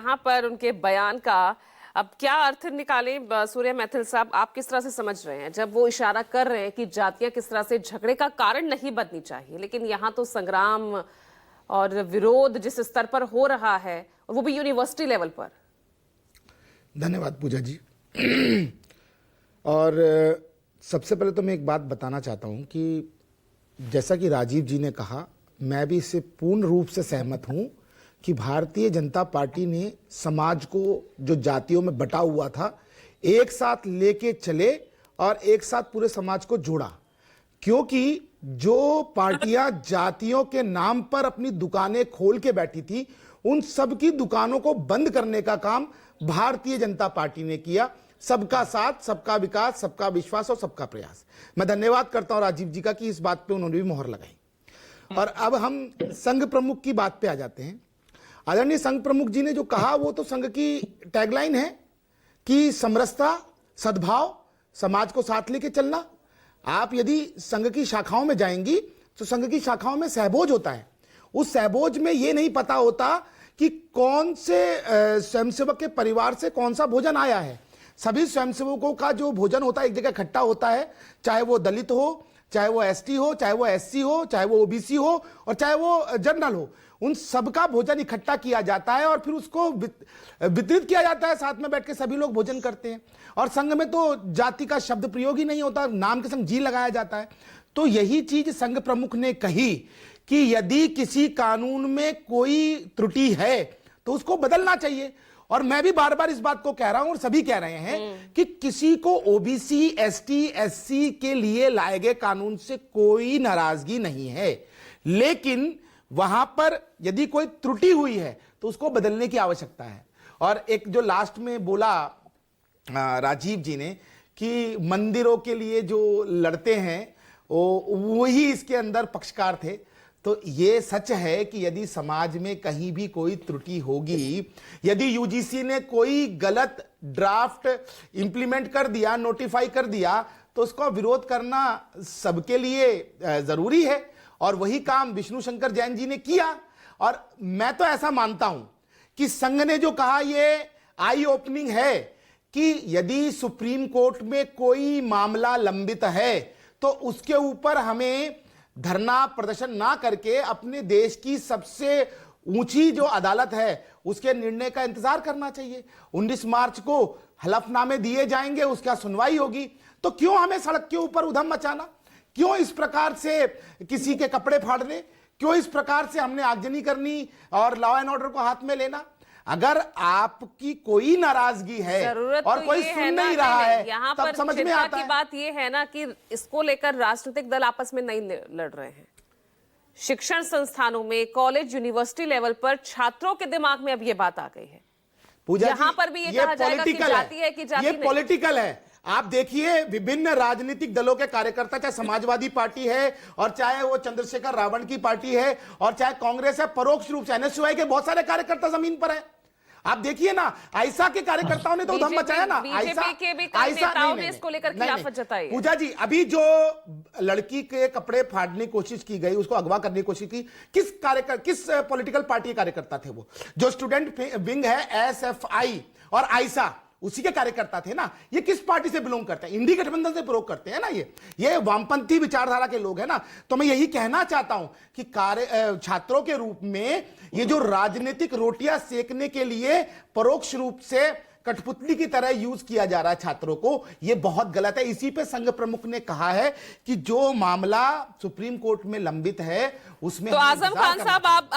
यहाँ पर उनके बयान का अब क्या अर्थ निकाले सूर्य मैथिल साहब, आप किस तरह से समझ रहे हैं जब वो इशारा कर रहे हैं कि जातियां किस तरह से झगड़े का कारण नहीं बननी चाहिए, लेकिन यहाँ तो संग्राम और विरोध जिस स्तर पर हो रहा है और वो भी यूनिवर्सिटी लेवल पर। धन्यवाद पूजा जी। और सबसे पहले तो मैं एक बात बताना चाहता हूं कि जैसा कि राजीव जी ने कहा, मैं भी इससे पूर्ण रूप से सहमत हूं कि भारतीय जनता पार्टी ने समाज को जो जातियों में बटा हुआ था एक साथ लेके चले और एक साथ पूरे समाज को जोड़ा। क्योंकि जो पार्टियां जातियों के नाम पर अपनी दुकानें खोल के बैठी थी, उन सब की दुकानों को बंद करने का काम भारतीय जनता पार्टी ने किया। सबका साथ, सबका विकास, सबका विश्वास और सबका प्रयास। मैं धन्यवाद करता हूं राजीव जी का कि इस बात पे उन्होंने भी मोहर लगाई। और अब हम संघ प्रमुख की बात पे आ जाते हैं। आदरणीय संघ प्रमुख जी ने जो कहा वो तो संघ की टैगलाइन है कि समरसता, सद्भाव, समाज को साथ लेके चलना। आप यदि संघ की शाखाओं में जाएंगी तो संघ की शाखाओं में सहभोज होता है। उस सहभोज में ये नहीं पता होता कि कौन से स्वयंसेवक के परिवार से कौन सा भोजन आया है। सभी स्वयंसेवकों का जो भोजन होता है एक जगह इकट्ठा होता है, चाहे वो दलित हो, चाहे वो एसटी हो, चाहे वो एससी हो, चाहे वो ओबीसी हो और चाहे वो जनरल हो। उन सबका भोजन इकट्ठा किया जाता है और फिर उसको वितरित किया जाता है। साथ में बैठ के सभी लोग भोजन करते हैं। और संघ में तो जाति का शब्द प्रयोग ही नहीं होता, नाम के संग जी लगाया जाता है। तो यही चीज संघ प्रमुख ने कही कि यदि किसी कानून में कोई त्रुटि है तो उसको बदलना चाहिए। और मैं भी बार बार इस बात को कह रहा हूं और सभी कह रहे हैं कि किसी को ओबीसी, एसटी, एससी के लिए लाए गए कानून से कोई नाराजगी नहीं है, लेकिन वहां पर यदि कोई त्रुटि हुई है तो उसको बदलने की आवश्यकता है। और एक जो लास्ट में बोला राजीव जी ने कि मंदिरों के लिए जो लड़ते हैं वही इसके अंदर पक्षकार थे, तो ये सच है कि यदि समाज में कहीं भी कोई त्रुटि होगी, यदि यूजीसी ने कोई गलत ड्राफ्ट इंप्लीमेंट कर दिया, नोटिफाई कर दिया, तो उसका विरोध करना सबके लिए जरूरी है। और वही काम विष्णु शंकर जैन जी ने किया। और मैं तो ऐसा मानता हूं कि संघ ने जो कहा ये आई ओपनिंग है कि यदि सुप्रीम कोर्ट में कोई मामला लंबित है तो उसके ऊपर हमें धरना प्रदर्शन ना करके अपने देश की सबसे ऊंची जो अदालत है उसके निर्णय का इंतजार करना चाहिए। 19 मार्च को हलफनामे दिए जाएंगे, उसका सुनवाई होगी। तो क्यों हमें सड़क के ऊपर उधम मचाना, क्यों इस प्रकार से किसी के कपड़े फाड़ने, क्यों इस प्रकार से हमने आगजनी करनी और लॉ एंड ऑर्डर को हाथ में लेना। अगर आपकी कोई नाराजगी है और तो कोई सुन नहीं रहा है, यहाँ तब पर समझ में आता है। बात ये है ना कि इसको लेकर राजनीतिक दल आपस में नहीं लड़ रहे हैं। शिक्षण संस्थानों में, कॉलेज, यूनिवर्सिटी लेवल पर छात्रों के दिमाग में अब ये बात आ गई है। यहाँ पर भी ये कहा जाएगा कि जाति है कि जाति ये नहीं। पॉलिटिकल है। आप देखिए विभिन्न राजनीतिक दलों के कार्यकर्ता, चाहे समाजवादी पार्टी है और चाहे वो चंद्रशेखर रावण की पार्टी है और चाहे कांग्रेस है, परोक्ष रूप से एनएसयूआई के बहुत सारे कार्यकर्ता जमीन पर है। आप देखिए ना, आयसा के कार्यकर्ताओं ने तो उधम मचाया ना। बीजेपी के भी कई नेताओं ने इसको लेकर खिलाफत जताई है। पूजा जी, अभी जो लड़की के कपड़े फाड़ने की कोशिश की गई, उसको अगवा करने की कोशिश की, किस पॉलिटिकल पार्टी कार्यकर्ता थे वो? जो स्टूडेंट विंग है एसएफआई और आयसा, उसी के कार्यकर्ता थे ना। ये किस पार्टी से बिलोंग करते हैं? इंडी गठबंधन से बिलोंग करते हैं ना। ये वामपंथी विचारधारा के लोग हैं ना। तो मैं यही कहना चाहता हूं कि छात्रों के रूप में ये जो राजनीतिक रोटियां सेकने के लिए परोक्ष रूप से कठपुतली की तरह यूज किया जा रहा है छात्रों को, ये बहुत गलत है। इसी पे संघ प्रमुख ने कहा है कि जो मामला सुप्रीम कोर्ट में लंबित है उसमें तो आजम खान साहब, आप